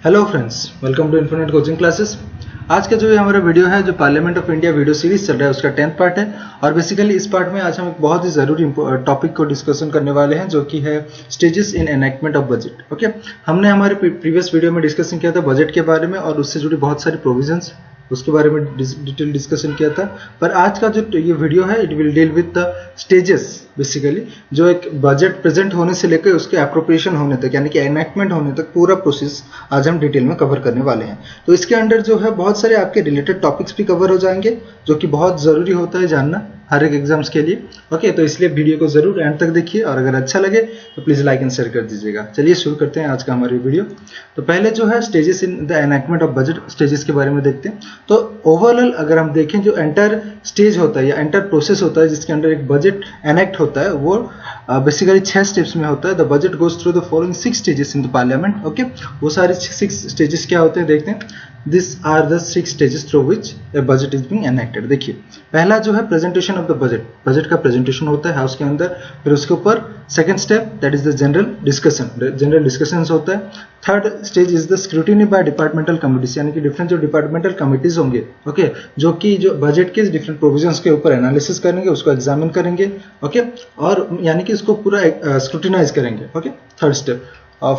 Hello friends, welcome to infinite coaching classes. आज का जो ये हमारा वीडियो है जो parliament of India video series चल रहा है उसका 10th पार्ट है। और बेसिकली इस पार्ट में आज हम एक बहुत ही ज़रूरी टॉपिक को डिस्कशन करने वाले हैं जो कि है stages in enactment of budget. Okay, हमने हमारे प्रीवियस वीडियो में डिस्कशन किया था बजट के बारे में और उससे जुड़ी बहुत सारी प्रोविजंस उसके बारे में डिटेल डिस्कशन किया था। पर आज का जो ये वीडियो है it will deal with the stages, basically जो एक बजट प्रेजेंट होने से लेकर उसके एप्रोप्रिएशन होने तक यानी कि एनैक्टमेंट होने तक पूरा प्रोसेस आज हम डिटेल में कवर करने वाले हैं। तो इसके अंडर जो है बहुत सारे आपके रिलेटेड टॉपिक्स भी कवर हो जाएंगे जो कि बहुत ज़रूरी होता है जानना हर एक एग्जाम्स के लिए। ओके, तो इसलिए वीडियो को जरूर एंड तक देखिए और अगर अच्छा लगे तो प्लीज़ लाइक एंड शेयर कर दीजिएगा। चलिए शुरू करते हैं आज का हमारी वीडियो। तो पहले जो है stages in the enactment of budget stages के बारे में देखते हैं। तो ओवरऑल अगर हम देखें जो एंटायर स्टेज होता है या एंटायर प्रोसेस होता है जिसके अंदर एक बजट एनैक्ट होता है वो बेसिकली 6 स्टेप्स में होता है। The budget goes through the following 6 stages in the parliament. Okay, वो सारे 6 स्टेजेस क्या होते हैं देखते हैं। This are the 6 stages through which a budget is being enacted. देखिए पहला जो है presentation of the budget, budget का प्रेजेंटेशन होता है हाउस के अंदर। फिर उसके ऊपर second step that is the general discussion, general discussions होता है। Third stage is the scrutiny by departmental committees यानी कि डिफरेंट जो डिपार्टमेंटल कमिटीज होंगे ओके, जो कि जो बजट के डिफरेंट प्रोविजंस के ऊपर एनालिसिस करेंगे, उसको एग्जामिन करेंगे ओके, और यानी कि इसको पूरा स्क्रूटिनाइज करेंगे ओके, थर्ड स्टेप।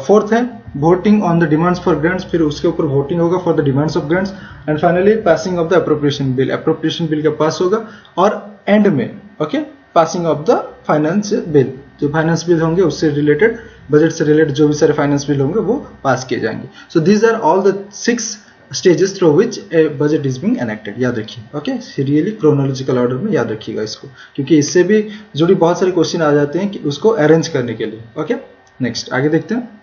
फोर्थ है voting on the demands for grants, फिर उसके ऊपर वोटिंग होगा for the demands of grants. And finally passing of the appropriation bill, appropriation bill का पास होगा और एंड में okay passing of the finance bill, जो फाइनेंस बिल होंगे उससे रिलेटेड बजट से रिलेटेड जो भी सारे फाइनेंस बिल होंगे वो पास किए जाएंगे। So these are all the 6 stages through which a budget is being enacted. याद रखिए ओके, सीरियली क्रोनोलॉजिकल ऑर्डर में याद रखिएगा इसको, क्योंकि इससे भी जुड़ी बहुत सारे क्वेश्चन आ जाते हैं कि उसको अरेंज करने के लिए। ओके, नेक्स्ट आगे देखते हैं।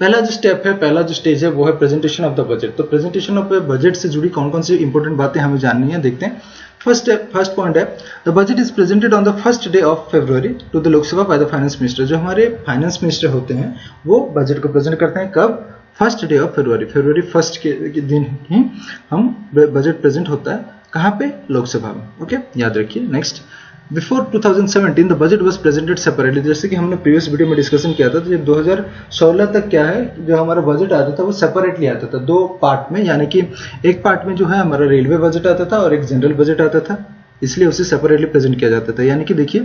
पहला जो स्टेप है, पहला जो स्टेज है वो है प्रेजेंटेशन ऑफ द बजट। तो प्रेजेंटेशन ऑफ बजट से जुड़ी कौन कौन सी इंपॉर्टेंट बातें हमें जाननी है देखते हैं। फर्स्ट पॉइंट है the budget is presented on the first day of February to the Lok Sabha by the finance minister. जो हमारे फाइनेंस मिनिस्टर होते हैं वो बजट को प्रेजेंट करते हैं कब? First day of February, February first के दिन ही हम बजट प्रेजेंट होता है कहाँ पे? लोकसभा में। ओके, याद रखिए। Next, before 2017 the budget was presented separately. जैसे कि हमने प्रीवियस वीडियो में डिस्कशन किया था, तो जब 2016 तक क्या है जो हमारा बजट आता था वो सेपरेटली आता था 2 पार्ट में, यानी कि एक पार्ट में जो है हमारा रेलवे बजट आता था और एक जनरल बजट आता था, इसलिए उसे सेपरेटली प्रेजेंट किया जाता था। यानी कि देखिए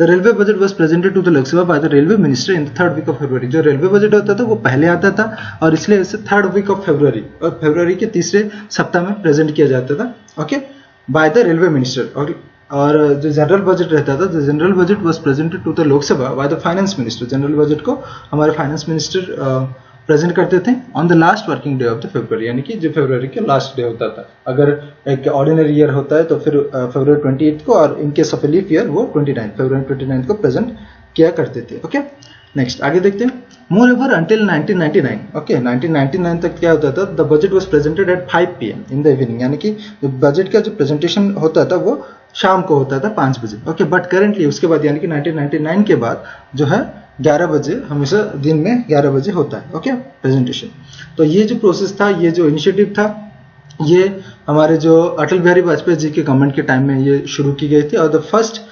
the railway budget was presented to the Lok Sabha by the railway minister in the 3rd week of February. जो रेलवे बजट होता था वो पहले आता था और इसलिए इसे 3rd वीक ऑफ फरवरी और फरवरी के तीसरे सप्ताह में प्रेजेंट किया जाता था okay, by the railway minister. और जो जनरल बजट रहता था, the general budget was presented to the Lok Sabha by the finance minister. General budget को हमारे फाइनेंस मिनिस्टर प्रेजेंट करते थे on the last working day of the February, यानी कि जो फरवरी के लास्ट डे होता था। अगर एक ऑर्डिनरी ईयर होता है तो फिर फरवरी 28 को, और in case of leap year वो 29 फरवरी 29 को प्रेजेंट किया करते थे। ओके, नेक्स्ट आगे देखते हैं। मोर एवर अंटिल 1999 ओके, 1999 तक क्या होता था? The budget was presented at 5 PM in the evening, यानी कि बजट का जो प्रेजेंटेशन होता था वो शाम को होता था 5 बजे। ओके, बट करेंटली उसके बाद यानी कि 1999 के बाद जो है 11 बजे, हमेशा दिन में 11 बजे होता है ओके प्रेजेंटेशन। तो ये जो प्रोसेस था, ये जो इनिशिएटिव था, ये हमारे जो अटल बिहारी वाजपेयी जी के गवर्नमेंट के टाइम में ये शुरू की गई थी। और द फर्स्ट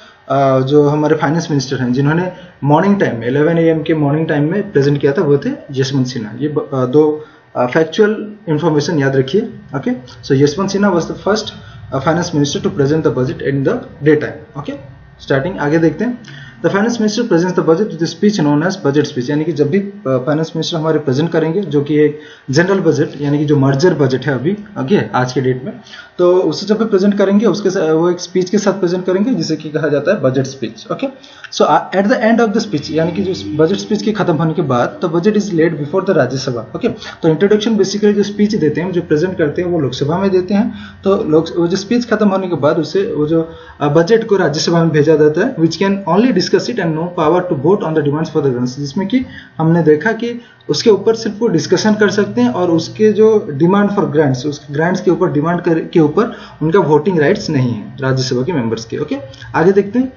जो हमारे फाइनेंस मिनिस्टर हैं जिन्होंने मॉर्निंग टाइम में 11 AM के मॉर्निंग टाइम में प्रेजेंट किया था वो थे यशवंत सिन्हा। ये 2 फैक्चुअल इंफॉर्मेशन याद रखिए okay. So Yashwant Sinha was the first finance minister to present the budget in the day time okay. Starting आगे देखते हैं। The finance minister presents the budget with speech known as budget speech, यानी कि जब भी finance minister हमारे present करेंगे जो कि एक जनरल बजट यानी कि जो मर्जर बजट है अभी ओके आज के डेट में, तो उसे जब भी प्रेजेंट करेंगे उसके वो एक स्पीच के साथ प्रेजेंट करेंगे जिसे कि कहा जाता है budget speech okay. So eight the end of the speech, यानी कि जो बजट स्पीच के खत्म होने के बाद the budget is laid before the Rajya Sabha okay. तो इंट्रोडक्शन बेसिकली जो स्पीच देते हैं, जो प्रेजेंट करते हैं वो लोकसभा में देते हैं। तो वो जो स्पीच खत्म होने के बाद उसे वो जो बजट को राज्यसभा में भेजा जाता है, which can only discuss it and no power to vote on the demands for the grants, जिसमें कि हमने देखा कि उसके ऊपर सिर्फ वो डिस्कशन कर सकते हैं और उसके जो डिमांड फॉर ग्रांट्स, उस ग्रांट्स के ऊपर डिमांड के ऊपर उनका वोटिंग राइट्स नहीं है राज्यसभा के मेंबर्स के ओके। आगे देखते हैं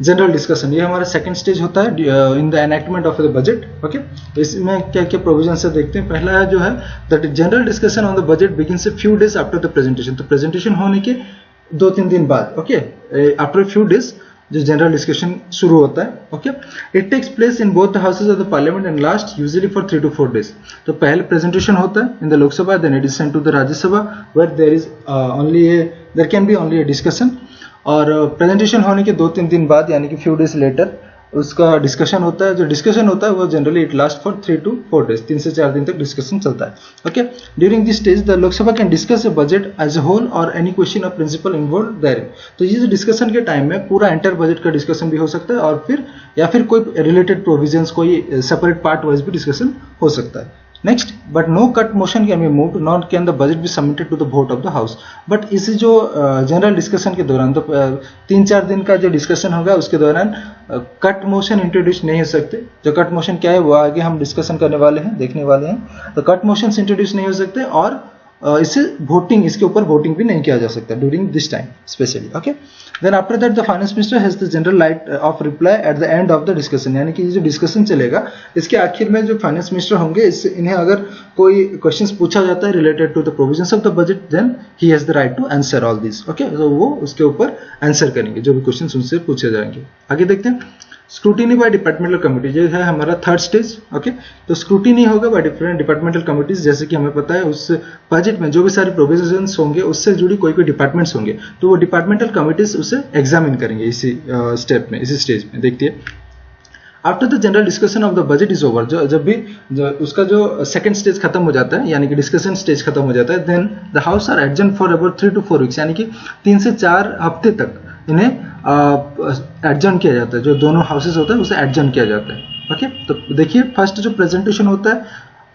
जनरल डिस्कशन, ये हमारा सेकंड स्टेज होता है in the enactment of the budget okay. तो इसमें क्या क्या प्रोविजन से देखते हैं। पहला है जो है that general discussion on the budget begins a few days after the presentation. तो प्रेजेंटेशन होने के 2-3 दिन बाद ओके, आफ्टर फ्यू डेज जो जनरल डिस्कशन शुरू होता है. Okay, it takes place in both the houses of the parliament and last usually for 3 to 4 days. तो पहले प्रेजेंटेशन होता है in the Lok Sabha, then it is sent to the Rajya Sabha where there can be only a discussion. और presentation होने के 2-3 दिन बाद यानी कि फ्यू डेज लेटर उसका डिस्कशन होता है. जो डिस्कशन होता है वो generally it last for 3 to 4 days, 3 से 4 दिन तक डिस्कशन चलता है. Okay, during this stage the Lok Sabha can discuss a budget as a whole or any question of principle involve therein. तो ये जो डिस्कशन के टाइम में पूरा एंटायर बजट का डिस्कशन भी हो सकता है और फिर या फिर कोई रिलेटेड प्रोविजंस, कोई सेपरेट पार्ट वाइज भी डिस्कशन हो सकता है. Next, but no cut motion can be moved not can the budget be submitted to the vote of the house. But इसी जो जनरल डिस्कशन के दौरान तो 3-4 दिन का जो डिस्कशन होगा उसके दौरान कट मोशन इंट्रोड्यूस नहीं हो सकते. जो कट मोशन क्या है वो आगे हम डिस्कशन करने वाले हैं, देखने वाले हैं. तो कट मोशन इंट्रोड्यूस नहीं हो सकते और इससे वोटिंग, इसके ऊपर वोटिंग भी नहीं किया जा सकता during this time specially. Okay, then after that the finance minister has the general right of reply at the end of the discussion. यानी कि जो डिस्कशन चलेगा इसके आखिर में जो फाइनेंस मिनिस्टर होंगे, इससे इन्हें अगर कोई क्वेश्चंस पूछा जाता है related to the provisions of the budget, then he has the right to answer all this. Okay, तो वो उसके ऊपर आंसर करेंगे जो भी क्वेश्चंस उनसे पूछे जाएंगे. आगे देखते हैं. स्क्रूटिनी बाय डिपार्टमेंटल कमिटी जो है हमारा थर्ड स्टेज. ओके, तो स्क्रूटिनी होगा बाय डिफरेंट डिपार्टमेंटल कमिटीज. जैसे कि हमें पता है उस बजट में जो भी सारे प्रोविजंस होंगे उससे जुड़ी कोई डिपार्टमेंट्स होंगे तो वो डिपार्टमेंटल कमिटीज उसे एग्जामिन करेंगे इसी स्टेप में, इसी स्टेज में. देखिए, after the general discussion of the budget is over, जब भी उसका जो सेकंड स्टेज खत्म हो जाता है यानी कि डिस्कशन स्टेज खत्म हो जाता है, then the house are adjourn for about 3 to 4 weeks. यानी कि 3 से 4 हफ्ते तक इन्हें एडजर्न किया जाता है. जो दोनों हाउसेज होता है उसे एडजर्न किया जाता है. ओके, तो देखिए फर्स्ट जो प्रेजेंटेशन होता है,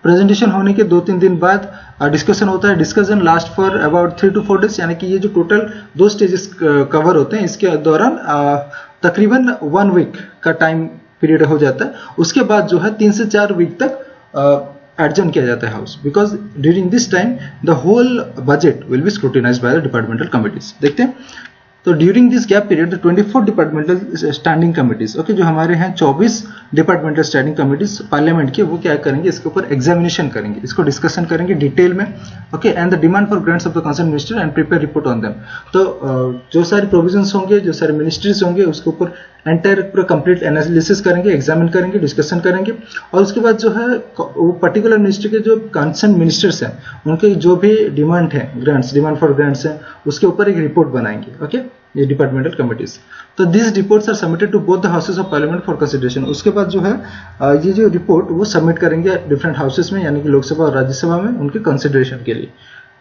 प्रेजेंटेशन होने के 2-3 दिन बाद डिस्कशन होता है. Discussion last for about 3 to 4 days. यानी कि ये जो टोटल 2 स्टेजेस कवर होते हैं इसके दौरान तकरीबन 1 week का टाइम पीरियड हो जाता है. उसके बाद जो है 3 से 4 week तक एडजर्न किया जाता है house, because during this time the whole budget will be scrutinized by the departmental committees. देखते हैं. तो during this gap period 24 departmental standing committees, okay, जो हमारे हैं 24 डिपार्टमेंटल स्टैंडिंग कमिटीज पार्लियामेंट के, वो क्या करेंगे, इसके ऊपर एग्जामिनेशन करेंगे, इसको डिस्कशन करेंगे डिटेल में. Okay, and the demand for grants of the concern minister and prepare report on them. तो जो सारे प्रोविजंस होंगे, जो सारे मिनिस्ट्रीज होंगे, उसके ऊपर एंटायर पूरा कंप्लीट एनालिसिस करेंगे, एग्जामिन करेंगे, डिस्कशन करेंगे. और उसके बाद जो है वो पर्टिकुलर मिनिस्ट्री के जो कंसर्न मिनिस्टर्स हैं उनके जो भी डिमांड है, ग्रांट्स, डिमांड फॉर ग्रांट्स है, उसके ऊपर एक रिपोर्ट बनाएंगे. ओके, ये डिपार्टमेंटल कमिटीज. तो this reports are submitted to both the houses of parliament for consideration. उसके बाद जो है ये जो रिपोर्ट वो सबमिट करेंगे डिफरेंट हाउसेज में, यानी कि लोकसभा और राज्यसभा में, उनके कंसिडरेशन के लिए.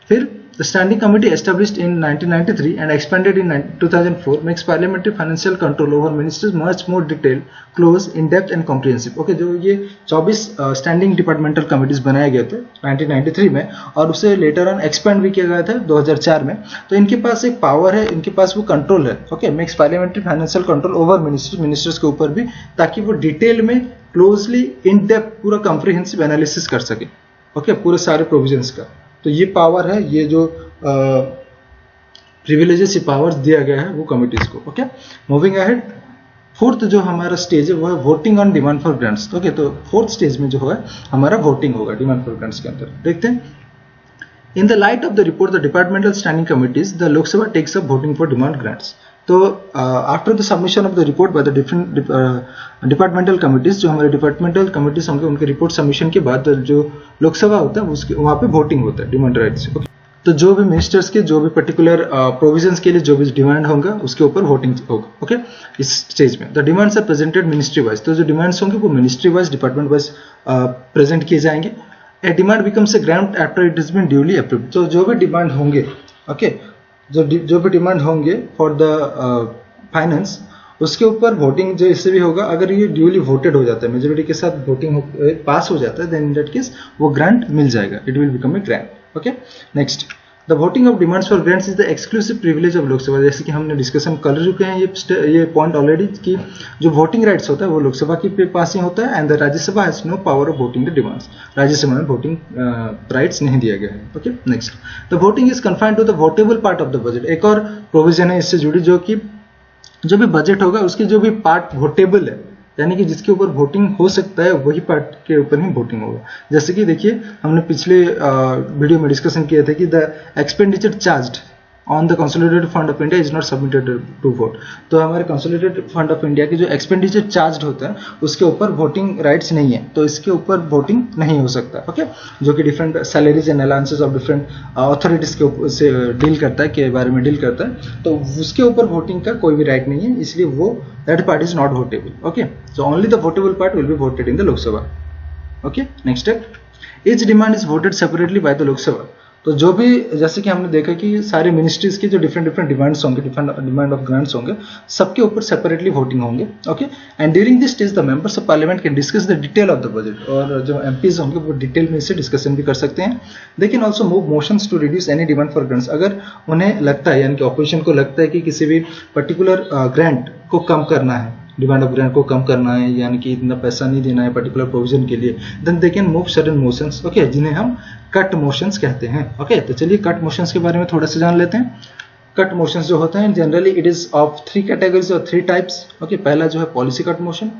फिर the standing committee established in 1993 and expanded in 2004 makes parliamentary financial control over ministers much more detailed, close, in-depth and comprehensive. Okay, जो ये 24 स्टैंडिंग डिपार्टमेंटल कमिटीज बनाए गए थे 1993 में और उसे लेटर ऑन एक्सपेंड भी किया गया था 2004 में. तो इनके पास एक पावर है, इनके पास वो कंट्रोल है. Okay, makes parliamentary financial control over ministers के ऊपर भी, ताकि वो डिटेल में, क्लोजली, इन डेप्थ पूरा कॉम्प्रिहेंसिव एनालिसिस कर सके. ओके, पूरे सारे प्रोविजंस का. तो ये पावर है, ये जो प्रिविलेजेस, ये पावर्स दिया गया है वो कमिटीज को. Okay, moving ahead. फोर्थ जो हमारा स्टेज है वो है voting on demand for grants. Okay, तो फोर्थ स्टेज में जो है हमारा वोटिंग होगा डिमांड फॉर ग्रांट्स के अंदर. देखते हैं. In the light of the report the departmental standing committees the Lok Sabha takes up voting for demand grants. तो after the submission of the report by the different departmental committees, जो हमारे departmental committees होंगे उनके report submission के बाद जो लोकसभा होता है उसके वहाँ पे वोटिंग होता है डिमांड राइट्स. ओके, तो जो भी मिनिस्टर्स के जो भी पर्टिकुलर प्रोविजंस के लिए जो भी डिमांड होगा उसके ऊपर वोटिंग होगा. ओके, इस स्टेज में the demands are presented ministry wise. तो जो डिमांड्स होंगे वो ministry wise, department wise present किए जाएंगे. A demand becomes a grant after it is been duly approved. तो जो भी डिमांड होंगे, ओके, जो भी डिमांड होंगे फॉर द फाइनेंस, उसके ऊपर वोटिंग जो इससे भी होगा. अगर ये ड्यूली वोटेड हो जाता है, मेजोरिटी के साथ वोटिंग पास हो जाता है, देन इन दैट केस वो ग्रांट मिल जाएगा, it will become a grant. Okay, next. The voting of demands for grants is the exclusive privilege of Lok Sabha. जैसे कि हमने डिस्कशन कर चुके हैं ये पॉइंट ऑलरेडी, कि जो वोटिंग राइट्स होता है वो लोकसभा के पास ही होता है, and the Rajya Sabha has no power of voting the demands. Rajya Sabha में वोटिंग राइट्स नहीं दिया गया है. Okay, next. The voting is confined to the votable part of the budget. एक और प्रोविजन है इससे जुड़ी, जो कि जो भी बजट होगा उसकी जो भी पार्ट वोटेबल है, यानी कि जिसके ऊपर वोटिंग हो सकता है, वही पार्ट के ऊपर ही वोटिंग होगा. जैसे कि देखिए हमने पिछले वीडियो में डिस्कशन किया था कि the expenditure charged on the consolidated fund of India is not submitted to vote. तो हमारे कंसोलिडेटेड फंड ऑफ इंडिया की जो एक्सपेंडिचर चार्ज होता है उसके ऊपर वोटिंग राइट्स नहीं है, तो इसके ऊपर वोटिंग नहीं हो सकता। ओके, जो कि different salaries and allowances of different authorities के ऊपर से डील करता है, के बारे में डील करता है, तो उसके ऊपर वोटिंग का कोई भी राइट नहीं है, इसलिए वो that part is not votable. Okay, so only the votable part will be voted in the Lok Sabha. Okay, next step, each demand is voted separately by the Lok Sabha. तो जो भी, जैसे कि हमने देखा कि सारे मिनिस्ट्रीज के जो डिफरेंट डिमांड्स होंगे, डिफरेंट डिमांड ऑफ ग्रांट्स होंगे, सबके ऊपर सेपरेटली वोटिंग होंगे। Okay, and during this stage the members of parliament can discuss the detail of the budget. और जो एमपीज होंगे वो डिटेल में इससे डिस्कशन भी कर सकते हैं। They can also move motions to reduce any demand for grants. अगर उन्हें लगता है, यानी कि ऑपोजिशन को लगता है कि किसी भी पर्टिकुलर ग्रांट को कम करना है, डिमांड ऑफ ग्रांट को कम करना है, यानी कि इतना पैसा नहीं देना है पर्टिकुलर प्रोविजन के लिए, then they can move certain motions, okay, जिन्हें हम कट मोशंस कहते हैं। ओके, तो चलिए कट मोशंस के बारे में थोड़ा सा जान लेते हैं। कट मोशंस जो होते हैं generally it is of 3 categories और 3 टाइप्स। ओके, पहला जो है पॉलिसी कट मोशन,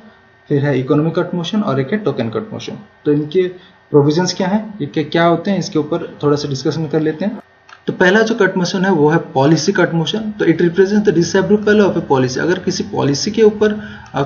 फिर है इकोनॉमिक कट मोशन और एक है टोकन कट मोशन। तो इनके प्रोविजंस क्या हैं, ये क्या होते हैं, इसके ऊपर थोड़ा सा डिस्कशन कर लेते हैं। तो पहला जो कट मोशन है वो है पॉलिसी कट मोशन। तो it represent the disapproval of A policy. अगर किसी पॉलिसी के ऊपर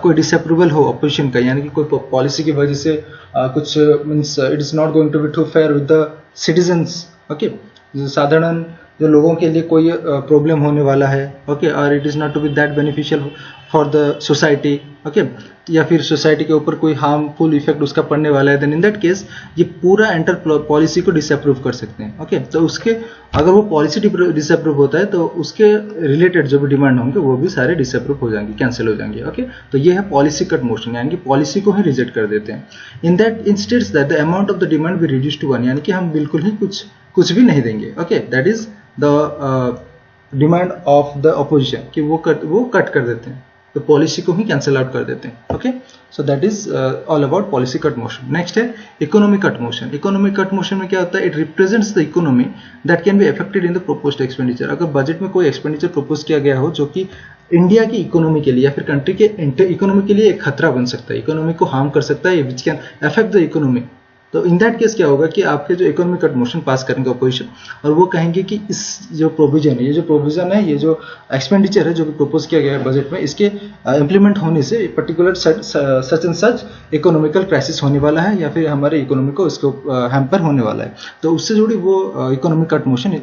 कोई डिसअप्रूवल हो अपोजिशन का, यानी कि कोई पॉलिसी की वजह से कुछ means it is not going to be too fair with the citizens. Okay, साधारण जो लोगों के लिए कोई प्रॉब्लम होने वाला है, ओके, और it is not to be that beneficial for the society, okay, या फिर सोसाइटी के ऊपर कोई हार्मफुल इफेक्ट उसका पड़ने वाला है, देन इन दैट केस ये पूरा एंटर पॉलिसी को डिसअप्रूव कर सकते हैं। ओके, तो उसके अगर वो पॉलिसी डिसअप्रूव होता है तो उसके रिलेटेड जो भी डिमांड होंगे वो भी सारे डिसअप्रूव हो जाएंगे, कैंसिल हो जाएंगे। ओके, तो ये है पॉलिसी कट मोशन, यानी कि पॉलिसी को ही रिजेक्ट कर देते हैं। In that instance that the amount of the demand be reduce to 1, यानी कि हम बिल्कुल ही कुछ भी नहीं देंगे। Okay, that is the demand of the opposition, कि वो कट कर देते हैं, तो पॉलिसी को ही कैंसिल आउट कर देते हैं। Okay, so that is all about policy cut motion. Next है economic cut motion. Economic cut motion में क्या होता है, it represents the economy that can be affected in the proposed expenditure. अगर बजट में कोई एक्सपेंडिचर प्रपोज किया गया हो जो कि इंडिया की इकोनॉमी के लिए या फिर कंट्री के इकोनॉमी के लिए एक खतरा बन सकता है, इकोनॉमी को हार्म कर सकता है, which can affect the economy, तो इन दैट केस क्या होगा कि आपके जो इकोनॉमिक कट मोशन पास करेंगे अपोजिशन, और वो कहेंगे कि इस जो प्रोविजन है, ये जो एक्सपेंडिचर है जो भी प्रपोज किया गया है बजट में, इसके इंप्लीमेंट होने से particular such and such economical crisis होने वाला है, या फिर हमारे इकोनॉमी को इसको हैम्पर होने वाला है, तो उससे जुड़ी वो इकोनॉमिक कट मोशन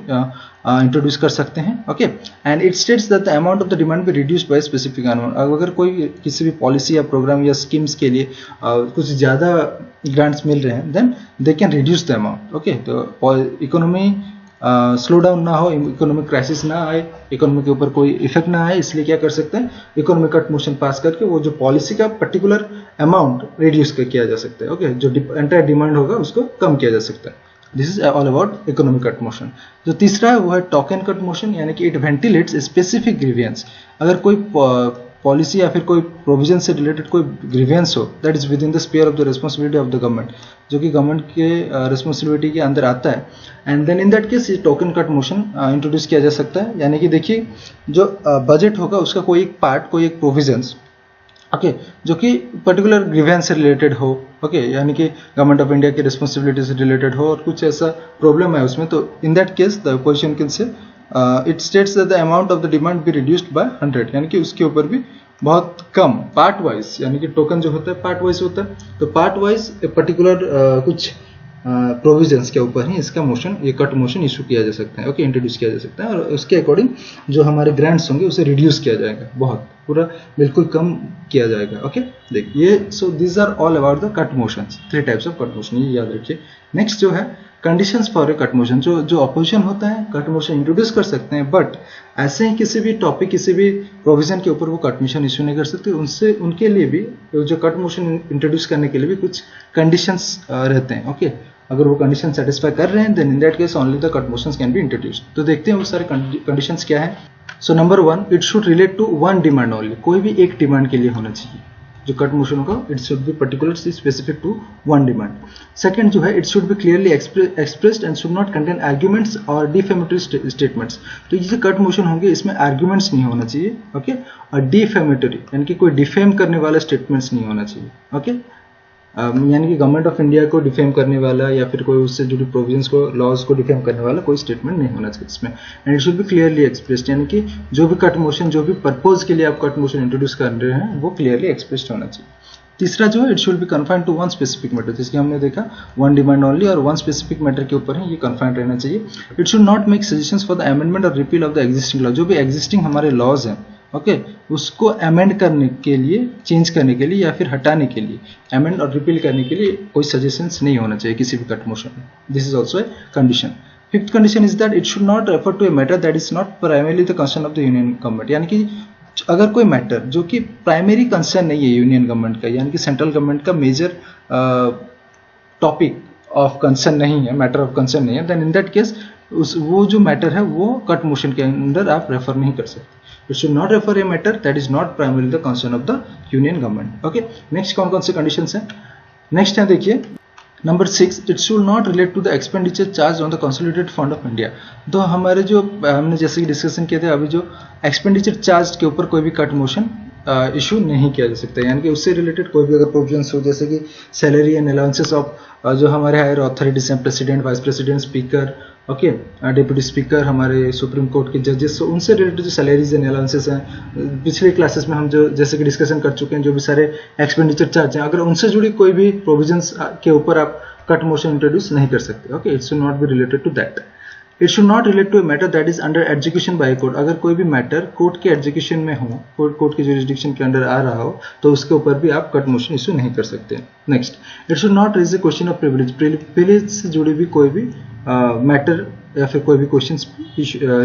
इंट्रोड्यूस कर सकते हैं। Okay, and it states that the amount of the demand be reduced by specific amount. अगर कोई किसी भी पॉलिसी या प्रोग्राम या स्कीम्स के लिए कुछ ज़्यादा ग्रांट्स मिल रहे हैं, then they can reduce the amount. Okay, तो इकोनॉमी स्लो डाउन ना हो, इकोनॉमिक क्राइसिस ना आए, इकोनॉमी के ऊपर कोई इफेक्ट ना आए, इसलिए क्या कर सकते हैं, इकोनॉमिक कट मोशन पास करके वो जो पॉलिसी का पर्टिकुलर अमाउंट रिड्यूस किया जा सकता है। ओके, जो एंटायर डिमांड होगा उसको कम किया जा सकता है। This is all about economic cut motion. जो तीसरा है वो है टोकन कट मोशन, यानी कि इट वेंटिलेट्स स्पेसिफिक ग्रीवियंस। अगर कोई पॉलिसी या फिर कोई प्रोविजन से रिलेटेड कोई ग्रीवियंस हो that is within the sphere of the responsibility of the government, जो कि गवर्नमेंट के रिस्पॉन्सिबिलिटी के अंदर आता है, and then in that case ये टोकन कट मोशन इंट्रोड्यूस किया जा सकता है। यानी कि देखिए, जो बजट होगा उसका कोई एक पार्ट, कोई एक प्रोविजंस, ओके, जो कि पर्टिकुलर ग्रीवेंस से रिलेटेड हो, ओके, यानी कि गवर्नमेंट ऑफ इंडिया की रिस्पॉन्सिबिलिटी से रिलेटेड हो और कुछ ऐसा प्रॉब्लम है उसमें, तो इन that case the opposition can say it states that the amount of the demand be reduced by 100, यानी कि उसके ऊपर भी बहुत कम पार्ट वाइज, यानी कि टोकन जो होता है पार्ट वाइज होता है, तो पार्ट वाइज पर्टिकुलर कुछ प्रोविजंस के ऊपर ही इसका मोशन, ये कट मोशन इशू किया जा सकता है। ओके, इंट्रोड्यूस किया जा सकता है, और उसके अकॉर्डिंग जो हमारे ग्रांट्स होंगे उसे रिड्यूस किया जाएगा, बहुत पूरा बिल्कुल कम किया जाएगा। ओके, देखिए, so this are all about the cut motions, 3 types of cut motion, ये याद रखिए। नेक्स्ट जो है conditions for a cut motion. जो अपोजिशन होता है कट मोशन इंट्रोड्यूस कर सकते हैं, बट ऐसे ही किसी भी टॉपिक, किसी भी प्रोविजन के ऊपर वो कट मोशन इशू नहीं कर सकते। उनके लिए भी जो कट मोशन इंट्रोड्यूस करने के लिए भी कुछ कंडीशंस रहते हैं। ओके, अगर वो कंडीशन सेटिस्फाई कर रहे हैं, then in that case only the cut motions can be introduced. तो देखते हैं वो सारे कंडीशंस क्या है। So number 1, it should relate to one demand only. कोई भी एक डिमांड के लिए होना चाहिए जो कट मोशन होगा, it should be particularly specific to one demand. Second जो है, it should be clearly expressed and should not contain arguments or defamatory statements. तो ये जो कट मोशन होंगे इसमें आर्ग्यूमेंट्स नहीं होना चाहिए, ओके, और डिफेमेटरी यानी कि कोई डिफेम करने वाला स्टेटमेंट्स नहीं होना चाहिए। ओके, यानी कि गवर्नमेंट ऑफ इंडिया को डिफेम करने वाला या फिर कोई उससे जुड़ी प्रोविजंस को, लॉज को डिफेम करने वाला कोई स्टेटमेंट नहीं होना चाहिए इसमें। And it should be clearly expressed, यानी कि जो भी कट मोशन, जो भी पर्पज के लिए आप कट मोशन इंट्रोड्यूस कर रहे हैं वो क्लियरली एक्सप्रेस्ड होना चाहिए। तीसरा जो है, it should be confined to one specific matter, जिसकी हमने देखा वन डिमांड ओनली और वन स्पेसिफिक मैटर के ऊपर है ये कन्फाइंड रहना चाहिए। It should not make suggestions for the amendment or repeal of the existing law, जो भी एग्जिस्टिंग हमारे लॉज हैं ओके उसको अमेंड करने के लिए, चेंज करने के लिए या फिर हटाने के लिए, अमेंड और रिपील करने के लिए कोई सजेशंस नहीं होना चाहिए किसी भी कट मोशन में। This is also a condition. Fifth condition is that it should not refer to a matter that is not primarily the concern of the union government, यानी कि अगर कोई मैटर जो कि प्राइमरी कंसर्न नहीं है union government का, यानी कि सेंट्रल गवर्नमेंट का मेजर टॉपिक ऑफ कंसर्न नहीं है, मैटर ऑफ कंसर्न नहीं है, देन इन दैट केस वो जो मैटर है वो कट मोशन के अंदर आप रेफर नहीं कर सकते। It should not refer a matter that is not primarily the concern of the union government. Okay. Next कौन कौन से conditions हैं? Next है देखिए number 6, it should not relate to the expenditure charge on the consolidated fund of India. तो हमारे जो हमने जैसे कि डिस्कशन किए थे अभी, जो एक्सपेंडिचर चार्ज के ऊपर कोई भी कट मोशन इशू नहीं किया जा सकता, यानी कि उससे रिलेटेड कोई भी अगर प्रोविजंस हो, जैसे कि सैलरी एंड अलाउंसेस ऑफ जो हमारे हायर अथॉरिटीज हैं, president, vice president, speaker, okay, deputy speaker, हमारे सुप्रीम कोर्ट के जजेस, उनसे रिलेटेड जो सैलरीज एंड अलाउंसेस हैं, पिछले क्लासेस में हम जो जैसे कि डिस्कशन कर चुके हैं, जो भी सारे एक्सपेंडिचर चार्ज हैं, अगर उनसे जुड़ी कोई भी प्रोविजंस के ऊपर आप कट मोशन इंट्रोड्यूस नहीं कर सकते। Okay, it should not be related to that. It should not relate to a matter that is under execution by court, अगर कोई भी मैटर कोर्ट के एग्जीक्यूशन में हो, कोर्ट के जुरिस्डिक्शन के अंडर आ रहा हो, तो उसके ऊपर भी आप कट मोशन इशू नहीं कर सकते। Next, it should not raise a question of privilege, privilege से जुड़ी भी कोई भी मैटर या फिर कोई भी क्वेश्चन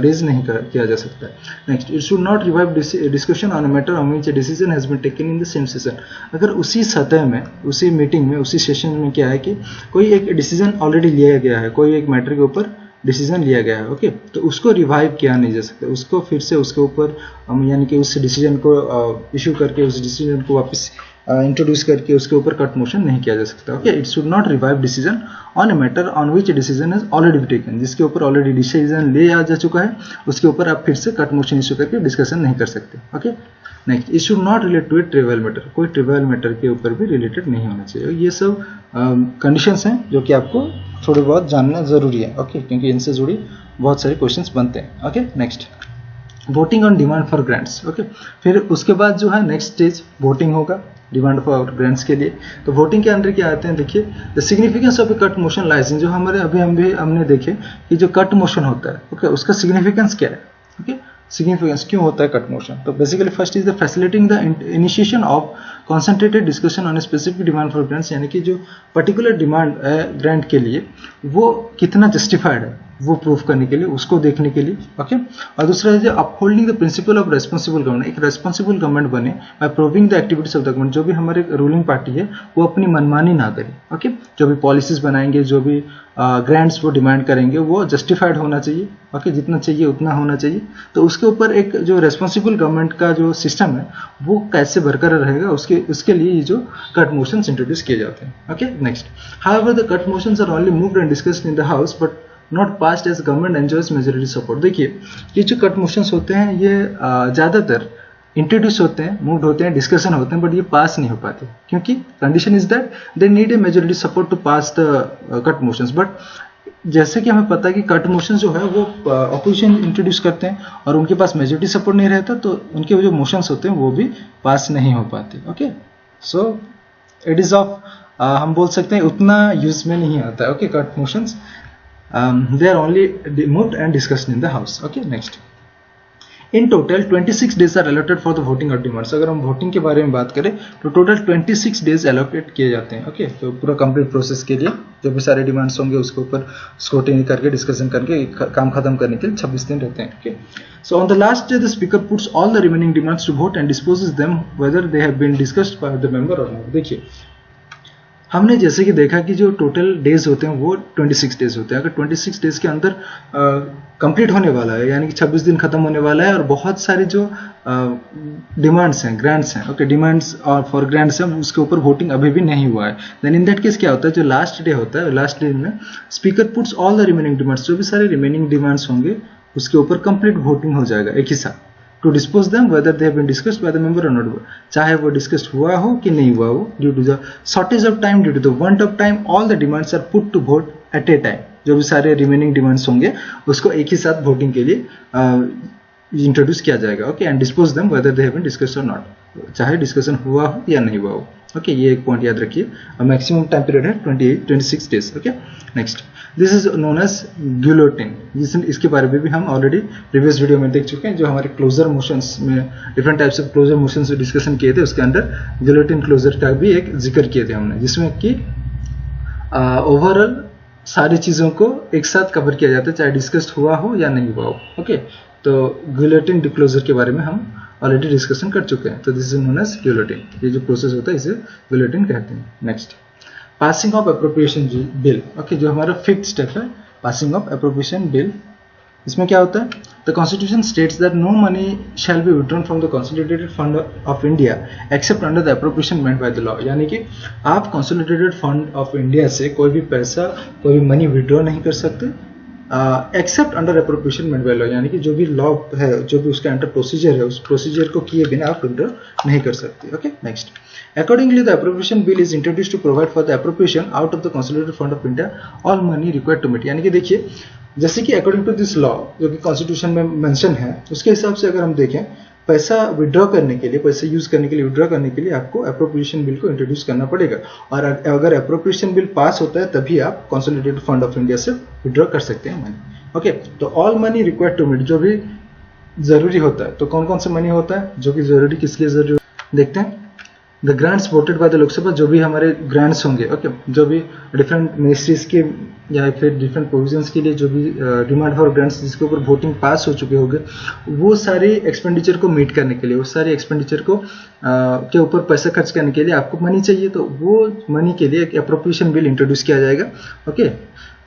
रेज नहीं किया जा सकता है। Next, it should not revive discussion on a matter on which a decision has been taken in the same session, अगर उसी सतह में, उसी मीटिंग में, उसी सेशन में क्या है कि कोई एक डिसीजन ऑलरेडी लिया गया है, कोई एक मैटर के ऊपर डिसीजन लिया गया है, ओके, तो उसको रिवाइव किया नहीं जा सकता, उसको फिर से उसके ऊपर यानी कि उस डिसीजन को इशू करके, उस डिसीजन को वापस इंट्रोड्यूस करके उसके ऊपर कट मोशन नहीं किया जा सकता। Okay, it should not revive decision on a matter on which decision has already been taken, जिसके ऊपर ऑलरेडी डिसीजन लिया जा चुका है, उसके ऊपर आप फिर से कट मोशन इशू करके डिस्कशन नहीं कर सकते। Okay, next, it should not relate to a trivial matter, कोई ट्रिवियल मैटर के ऊपर भी रिलेटेड नहीं होना चाहिए। ये सब कंडीशंस हैं जो कि आपको थोड़े बहुत जानना जरूरी है, ओके, क्योंकि इनसे जुड़ी बहुत सारे क्वेश्चंस बनते हैं। Okay, next, voting on demand for grants. Okay, फिर उसके बाद जो है नेक्स्ट स्टेज वोटिंग होगा डिमांड फॉर ग्रांट्स के लिए। तो वोटिंग के अंदर क्या आते हैं, देखिए, the significance of A cut motion lies in, जो हमारे अभी हमने देखे कि जो कट मोशन होता है, ओके, उसका सिग्निफिकेंस क्या है, ओके, सिग्निफिकेंस क्यों होता है कट मोशन। तो basically first is the facilitating the initiation of concentrated discussion on a specific demand for grants, यानी कि जो पर्टिकुलर डिमांड है ग्रांट के लिए वो कितना जस्टिफाइड है वो प्रूफ करने के लिए, उसको देखने के लिए। ओके, और दूसरा है upholding the principle of responsible government, एक रेस्पॉन्सिबल गवर्नमेंट बने by proving the activities of the government, जो भी हमारे रूलिंग पार्टी है वो अपनी मनमानी ना करे। ओके, जो भी पॉलिसीज बनाएंगे, जो भी ग्रांट्स वो डिमांड करेंगे वो जस्टिफाइड होना चाहिए। ओके, जितना चाहिए उतना होना चाहिए। तो उसके ऊपर एक जो रेस्पॉन्सिबल गवर्नमेंट का जो सिस्टम है वो कैसे बरकरार रहेगा, उसके लिए ये जो कट मोशंस इंट्रोड्यूस किए जाते हैं। Okay, next, however the cut motions are only moved and discussed in the house but not passed as government enjoys majority support. देखिए, ये जो कट मोशंस होते हैं ये ज़्यादातर इंट्रोड्यूस होते हैं, मूव्ड होते हैं, डिस्कशन होते हैं, बट ये पास नहीं हो पाते, क्योंकि condition is that they need a majority support to pass the cut motions. But जैसे कि हमें पता है कि कट मोशंस जो है वो अपोजिशन इंट्रोड्यूस करते हैं और उनके पास मेजॉरिटी सपोर्ट नहीं रहता, तो उनके जो मोशंस होते हैं वो भी पास नहीं हो पाते। Okay, so it is of हम बोल सकते हैं उतना यूज में नहीं आता है। Okay, cut motions they are only moved and discussed in the house. Okay, next, in total 26 days are allotted for the voting of demands। अगर हम वोटिंग के बारे में बात करें तो टोटल 26 डेज एलोकेट किए जाते हैं। ओके, तो पूरा कंप्लीट प्रोसेस के लिए जो भी सारे डिमांड्स होंगे उसके ऊपर स्क्रूटिनी करके, डिस्कशन करके काम खत्म करने के लिए 26 दिन रहते हैं। Okay, so on the last day the speaker puts all the remaining demands to vote and disposes them whether they have been discussed by the member or not। देखिए, हमने जैसे कि देखा कि जो टोटल डेज होते हैं वो 26 डेज होते हैं। अगर 26 डेज के अंदर कंप्लीट होने वाला है, यानी कि 26 दिन खत्म होने वाला है, और बहुत सारे जो डिमांड्स हैं, ग्रांट्स हैं, ओके, डिमांड्स और फॉर ग्रांट्स हैं, उसके ऊपर वोटिंग अभी भी नहीं हुआ है, देन इन दैट केस क्या होता है, जो लास्ट डे होता है, लास्ट डे में speaker puts all the remaining demands, जो भी सारे रिमेनिंग डिमांड्स होंगे उसके ऊपर कंप्लीट वोटिंग हो जाएगा एक ही साथ। To dispose them whether they have been discussed by the member or not, चाहे वो डिस्कस्ड हुआ हो कि नहीं हुआ हो, due to the shortage of time, due to the want of time, all the demands are put to vote at a time. जो भी सारे रिमेनिंग डिमांड्स होंगे उसको एक ही साथ वोटिंग के लिए इंट्रोड्यूस किया जाएगा। Okay, and dispose them whether they have been discussed or not, चाहे डिस्कशन हुआ हो या नहीं हुआ हो। ओके, ये एक पॉइंट याद रखिए। मैक्सिमम टाइम पीरियड है 26 days. Okay, next, this is known as guillotine. इसके बारे में भी हम ऑलरेडी प्रीवियस वीडियो में देख चुके हैं, जो हमारे क्लोजर मोशंस में different types of closure motions discussion किए थे, उसके अंदर गिलोटिन क्लोजर का भी एक जिक्र किए थे हमने, जिसमें कि ओवरऑल सारी चीज़ों को एक साथ कवर किया जाता है, चाहे डिस्कस्ड हुआ हो या नहीं हुआ हो। ओके, तो गिलोटिन डिक्लोजर के बारे में हम ऑलरेडी डिस्कशन कर चुके हैं। तो this is known as guillotine, ये जो प्रोसेस होता है इसे गिलोटिन कहते हैं। Next, passing of appropriation bill. Okay, जो हमारा फिफ्थ स्टेप है, पासिंग ऑफ एप्रोप्रिएशन बिल। इसमें क्या होता है? The constitution states that no money shall be withdrawn from the consolidated fund of India except under the appropriation made by the law. यानी कि आप कंसोलिडेटेड फंड ऑफ इंडिया से कोई भी पैसा, कोई भी मनी विड्रॉ नहीं कर सकते accept under appropriation made by law, यानी कि जो भी लॉ है, जो भी उसका अंडर प्रोसीजर है, उस प्रोसीजर को किए बिना आप विड्रॉ नहीं कर सकते। Okay, next, accordingly the appropriation bill is introduced to provide for the appropriation out of the consolidated fund of India all money required to meet। यानी कि देखिए, जैसे कि अकॉर्डिंग टू दिस लॉ जो कि कॉन्स्टिट्यूशन में मेंशन है, उसके हिसाब से अगर हम देखें, पैसा विड्रॉ करने के लिए, पैसा यूज करने के लिए, विड्रॉ करने के लिए आपको एप्रोप्रिएशन बिल को इंट्रोड्यूस करना पड़ेगा। और अगर एप्रोप्रिएशन बिल पास होता है तभी आप कंसोलिडेटेड फंड ऑफ इंडिया से विड्रॉ कर सकते हैं मनी। ओके, तो all money required to meet, जो भी जरूरी होता है, तो कौन कौन सा मनी होता है जो कि जरूरी, किस लिए जरूरी, देखते हैं। The grants voted by the Lok Sabha, जो भी हमारे ग्रांट्स होंगे, ओके, जो भी डिफरेंट मिनिस्ट्रीज के या फिर डिफरेंट प्रोविजंस के लिए जो भी डिमांड फॉर ग्रांट्स जिसके ऊपर वोटिंग पास हो चुके होंगे, वो सारे एक्सपेंडिचर को मीट करने के लिए, उस सारे एक्सपेंडिचर को के ऊपर पैसा खर्च करने के लिए आपको मनी चाहिए, तो वो मनी के लिए एक एप्रोप्रिएशन बिल इंट्रोड्यूस किया जाएगा। ओके,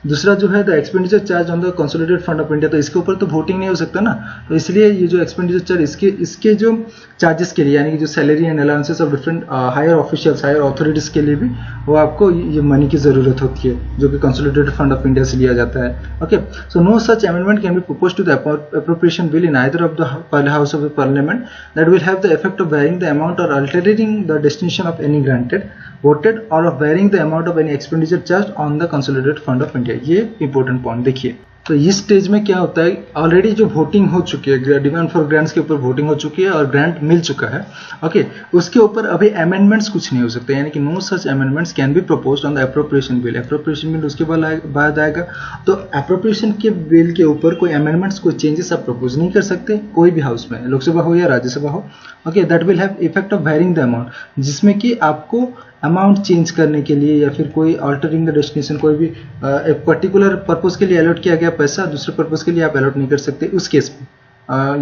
दूसरा जो है the expenditure charge on the consolidated fund of India, तो इसके ऊपर तो वोटिंग नहीं हो सकता ना, तो इसलिए ये जो एक्सपेंडिचर चार्ज, इसके जो चार्जेस के लिए, यानी कि जो salary and allowances of different higher officials, higher authorities के लिए भी वो आपको ये मनी की जरूरत होती है, जो कि कंसोलिडेटेड फंड ऑफ इंडिया से लिया जाता है। Okay, so no such amendment can be proposed to the appropriation bill in either of the house of the parliament that will have the effect of varying the amount or altering the destination of any granted voted or of varying the amount of any expenditure charged on the consolidated fund of India। ये important point देखिए। तो इस stage में क्या होता है, already जो voting हो चुकी है, डिमांड फॉर ग्रांट्स के ऊपर वोटिंग हो चुकी है और ग्रांट मिल चुका है, ओके, उसके ऊपर अभी अमेंडमेंट्स कुछ नहीं हो सकते, यानी कि no such amendments can be proposed on the appropriation bill. Appropriation bill उसके बाद आएगा, तो एप्रोप्रिएशन के बिल के ऊपर कोई अमेंडमेंट्स, कोई चेंजेस आप प्रपोज नहीं कर सकते, कोई भी हाउस में, लोकसभा हो या राज्यसभा हो। Okay, that will have effect of varying the amount, जिसमें कि आपको अमाउंट चेंज करने के लिए या फिर कोई अल्टरिंग द डेस्टिनेशन, कोई भी एक पर्टिकुलर पर्पस के लिए अलॉट किया गया पैसा दूसरे पर्पस के लिए आप अलॉट नहीं कर सकते उस केस में,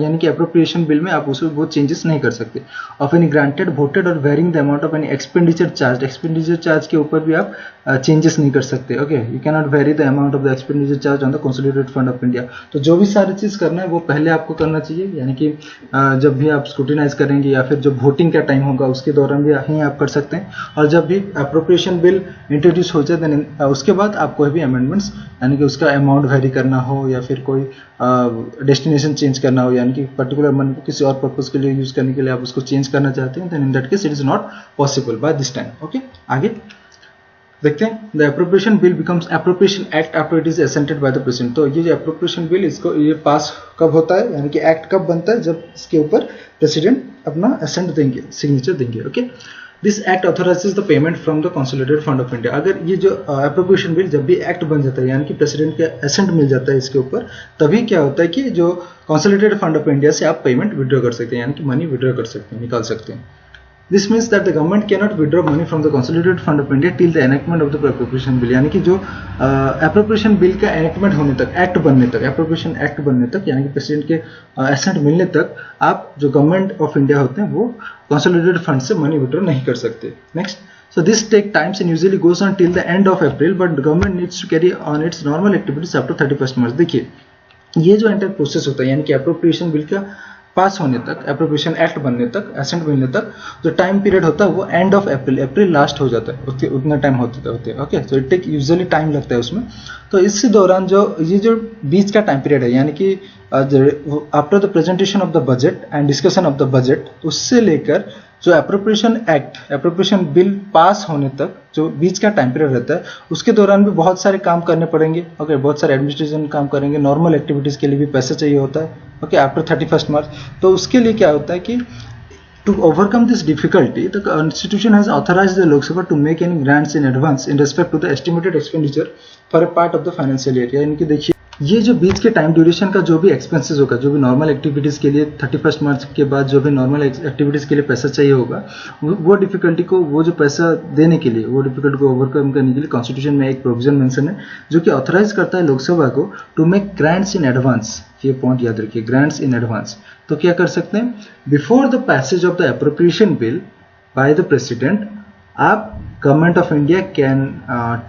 यानी कि एप्रोप्रिएशन बिल में आप उसमें वो चेंजेस नहीं कर सकते। Of any granted, voted or varying the amount of any expenditure charge, expenditure charge के ऊपर भी आप चेंजेस नहीं कर सकते। Okay, you cannot vary the amount of the expenditure charge on the consolidated fund of India. तो जो भी सारी चीज करना है वो पहले आपको करना चाहिए, यानी कि जब भी आप स्क्रूटिनाइज करेंगे या फिर जब वोटिंग का टाइम होगा उसके दौरान भी ही आप कर सकते हैं, और जब भी एप्रोप्रिएशन बिल इंट्रोड्यूस हो जाए देन उसके बाद आप कोई भी अमेंडमेंट्स, यानी कि उसका अमाउंट वेरी करना हो या फिर कोई डेस्टिनेशन चेंज करना हो, यानी कि पर्टिकुलर मनी को किसी और पर्पस के लिए यूज करने के लिए आप उसको चेंज करना चाहते हैं, then in that case it is not possible by this time. Okay, आगे देखते हैं। The appropriation bill becomes appropriation act after it is assented by the president. तो ये जो एप्रोप्रिएशन बिल, इसको ये पास कब होता है, यानी कि एक्ट कब बनता है, जब इसके ऊपर प्रेसिडेंट अपना असेंट देंगे, सिग्नेचर देंगे। Okay, this act authorizes the payment from the consolidated fund of India. अगर ये जो एप्रोप्रिएशन बिल जब भी एक्ट बन जाता है, यानी कि प्रेसिडेंट के असेंट मिल जाता है इसके ऊपर, तभी क्या होता है कि जो कंसोलिडेटेड फंड ऑफ इंडिया से आप पेमेंट विड्रॉ कर सकते हैं, यानी कि मनी विड्रॉ कर सकते हैं, निकाल सकते हैं। This means that the government cannot withdraw money from the consolidated fund of India till the enactment of the appropriation bill। यानी कि जो appropriation bill का enactment होने तक, एक्ट बनने तक, appropriation एक्ट बनने तक, यानी कि प्रेसिडेंट के एसेंट मिलने तक आप जो गवर्नमेंट ऑफ इंडिया होते हैं वो consolidated फंड से मनी विड्रॉ नहीं कर सकते। Next, so this take times and usually goes on till the end of April, but the government needs to carry on its normal activities up to 31st March। देखिए, ये जो entire process होता है, यानी कि एप्रोप्रिएशन बिल का पास होने तक, एप्रोप्रिएशन एक्ट बनने तक, एसेंट मिलने तक जो टाइम पीरियड होता है वो एंड ऑफ अप्रैल लास्ट हो जाता है, उतना टाइम होते होते। ओके, तो इट टेक यूजुअली टाइम लगता है उसमें। तो इस दौरान जो ये जो बीच का टाइम पीरियड है, यानी कि after the presentation of the budget and discussion of the budget, उससे लेकर जो अप्रोप्रिएशन बिल पास होने तक जो बीच का टाइम पीरियड रहता है, उसके दौरान भी बहुत सारे काम करने पड़ेंगे। ओके, बहुत सारे एडमिनिस्ट्रेशन काम करेंगे, नॉर्मल एक्टिविटीज़ के लिए भी पैसा चाहिए होता है। ओके, आफ्टर 31 मार्च। तो उसके लिए क्या होता है कि to overcome this difficulty, the Constitution has authorized the Lok Sabha to make any grants in advance in respect to the estimated expenditure for a part of the financial year। यानी कि देखिए, ये जो बीच के टाइम ड्यूरेशन का जो भी expenses होगा, जो भी नॉर्मल एक्टिविटीज़ के लिए 31 मार्च के बाद जो भी नॉर्मल एक्टिविटीज़ के लिए पैसा चाहिए होगा, वो डिफिकल्टी को, वो जो पैसा देने के लिए, वो डिफिकल्टी को ओवरकम करने के लिए कॉन्स्टिट्यूशन में एक प्रोविजन मेंशन है जो कि ऑथराइज करता है लोकसभा को to make grants in advance. ये पॉइंट याद रखिए, ग्रांट्स इन एडवांस। तो क्या कर सकते हैं, before the passage of the appropriation bill by the president, आप government of India can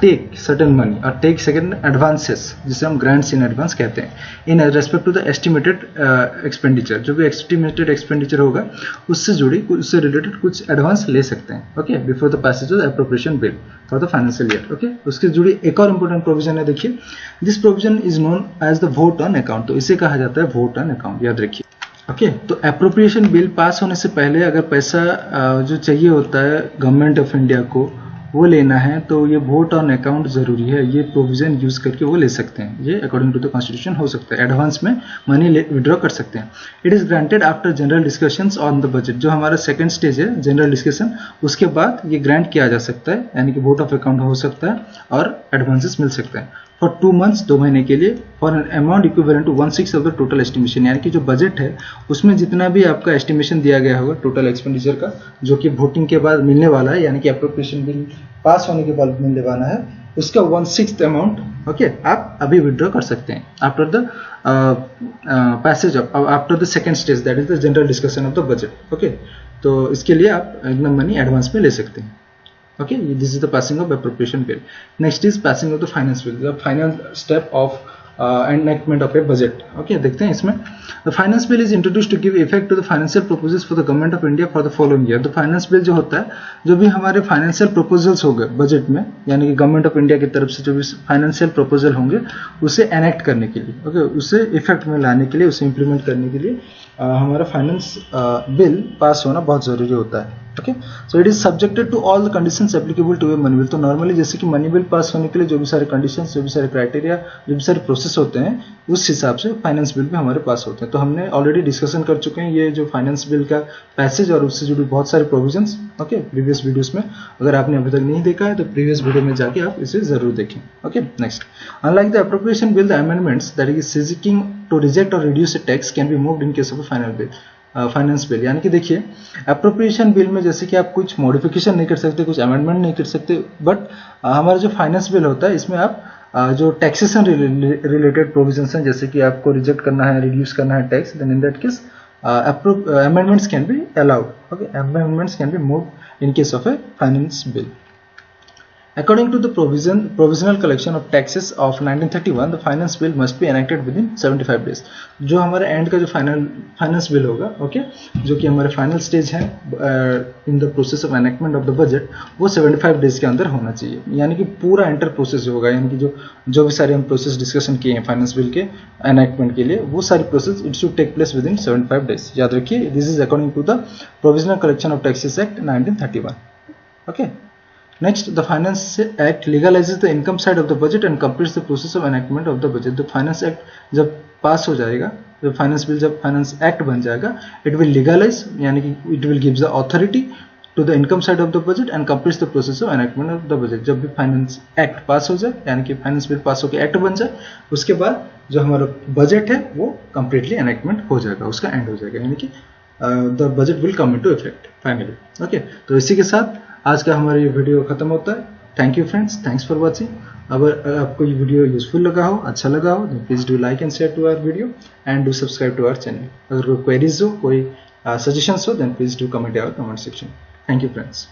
take certain money or take second advances, जिसे हम ग्रांट्स इन एडवांस कहते हैं, in respect to the estimated expenditure. जो भी एस्टिमेटेड एक्सपेंडिचर होगा उससे जुड़ी, उससे रिलेटेड कुछ एडवांस ले सकते हैं। Okay, before the passage of the appropriation bill for the financial year. Okay, उसके जुड़ी एक और इंपॉर्टेंट प्रोविजन है, देखिए, this provision is known as the vote on account. तो इसे कहा जाता है वोट ऑन अकाउंट, याद रखिए। ओके, तो अप्रोप्रिएशन बिल पास होने से पहले अगर पैसा जो चाहिए होता है गवर्नमेंट ऑफ इंडिया को, वो लेना है, तो ये वोट ऑन अकाउंट जरूरी है। ये प्रोविजन यूज करके वो ले सकते हैं। ये अकॉर्डिंग टू द कॉन्स्टिट्यूशन हो सकता है, एडवांस में मनी विड्रॉ कर सकते हैं। It is granted after general discussions on the budget. जो हमारा सेकंड स्टेज है, जनरल डिस्कशन, उसके बाद ये ग्रांट किया जा सकता है, यानी कि वोट ऑफ अकाउंट हो सकता है और एडवांसेस मिल सकते हैं फॉर 2 months, 2 महीने के लिए, for an amount equivalent to 1/6 of the total estimation. यानी कि जो बजट है उसमें जितना भी आपका एस्टिमेशन दिया गया होगा टोटल एक्सपेंडिचर का, जो कि वोटिंग के बाद मिलने वाला है, यानी कि अप्रोप्रिएशन बिल पास होने के बाद मिलने वाला है, उसका 1/6 अमाउंट ओके आप अभी विड्रॉ कर सकते हैं after the passage of, after the second stage, that is the general discussion of the budget. Okay, तो इसके लिए आप एकदम मनी एडवांस में ले सकते हैं। Okay, this is the passing of appropriation bill. Next is passing of the finance bill, the final step of enactment of a budget. Okay, देखते हैं इसमें, the finance bill is introduced to give effect to the financial proposals for the government of India for the following year. The finance bill जो होता है, जो भी हमारे financial proposals हो गए बजट में, यानी कि गवर्नमेंट ऑफ इंडिया की तरफ से जो भी फाइनेंशियल प्रोपोजल होंगे, उसे एनेक्ट करने के लिए, ओके, उसे इफेक्ट में लाने के लिए, उसे इंप्लीमेंट करने के लिए हमारा फाइनेंस बिल पास होना बहुत जरूरी होता है। Okay, so it is subjected to all the conditions applicable to a money bill. तो नॉर्मली जैसे कि मनी बिल पास होने के लिए जो भी सारे कंडीशंस, जो भी सारे क्राइटेरिया, जो भी सारे प्रोसेस होते हैं, उस हिसाब से फाइनेंस बिल भी हमारे पास होते हैं। तो हमने ऑलरेडी डिस्कशन कर चुके हैं ये जो फाइनेंस बिल का पैसेज और उससे जुड़ी बहुत सारे प्रोविजंस, ओके, प्रीवियस वीडियोस में। अगर आपने अभी तक नहीं देखा है तो प्रीवियस वीडियो में जाके आप इसे जरूर देखें। Okay, next, unlike the appropriation bill, the amendments that is seeking to reject or reduce a tax can be moved in case of a final bill, finance bill. यानी कि देखिए, अप्रोप्रिएशन बिल में जैसे कि आप कुछ मॉडिफिकेशन नहीं कर सकते, कुछ अमेंडमेंट नहीं कर सकते, बट हमारा जो फाइनेंस बिल होता है, इसमें आप जो टैक्सेशन रिलेटेड प्रोविजंस हैं, जैसे कि आपको रिजेक्ट करना है, रिड्यूस करना है tax, then in that case amendments can be allowed. Okay, amendments can be moved in case of a finance bill. According to the provisional collection of taxes of 1931, the finance bill must be enacted within 75 days. जो हमारे and का जो finance bill होगा, okay, जो कि हमारे final stage है in the process of enactment of the budget, वो 75 डेज के अंदर होना चाहिए। यानी कि पूरा एंटर प्रोसेस होगा, यानी कि जो भी सारे हम प्रोसेस डिस्कशन किए हैं फाइनेंस बिल के एनेक्टमेंट के लिए, वो सारी process it should take place within 75 days. याद रखिए, this is according to the provisional collection of taxes act 1931। Okay, Next, the Finance Act legalizes the income side of the budget and completes the process of enactment of the budget. The Finance Act जब पास हो जाएगा, जब finance bill जब finance act बन जाएगा, it will legalize, यानी कि it will give the authority to the income side of the budget and completes the process of enactment of the budget. जब भी फाइनेंस एक्ट पास हो जाए, यानी कि फाइनेंस बिल पास होकर एक्ट बन जाए, उसके बाद जो हमारा बजट है वो कंप्लीटली एनेक्टमेंट हो जाएगा, उसका एंड हो जाएगा, यानी कि the budget will come into effect finally. Okay, तो इसी के साथ आज का हमारा ये वीडियो खत्म होता है। Thank you friends, thanks for watching. अगर आपको ये वीडियो यूजफुल लगा हो, अच्छा लगा हो, तो please do like and share to our video and do subscribe to our channel. अगर कोई क्वेरीज हो, कोई सजेशंस हो, then please do comment our comment section. Thank you friends.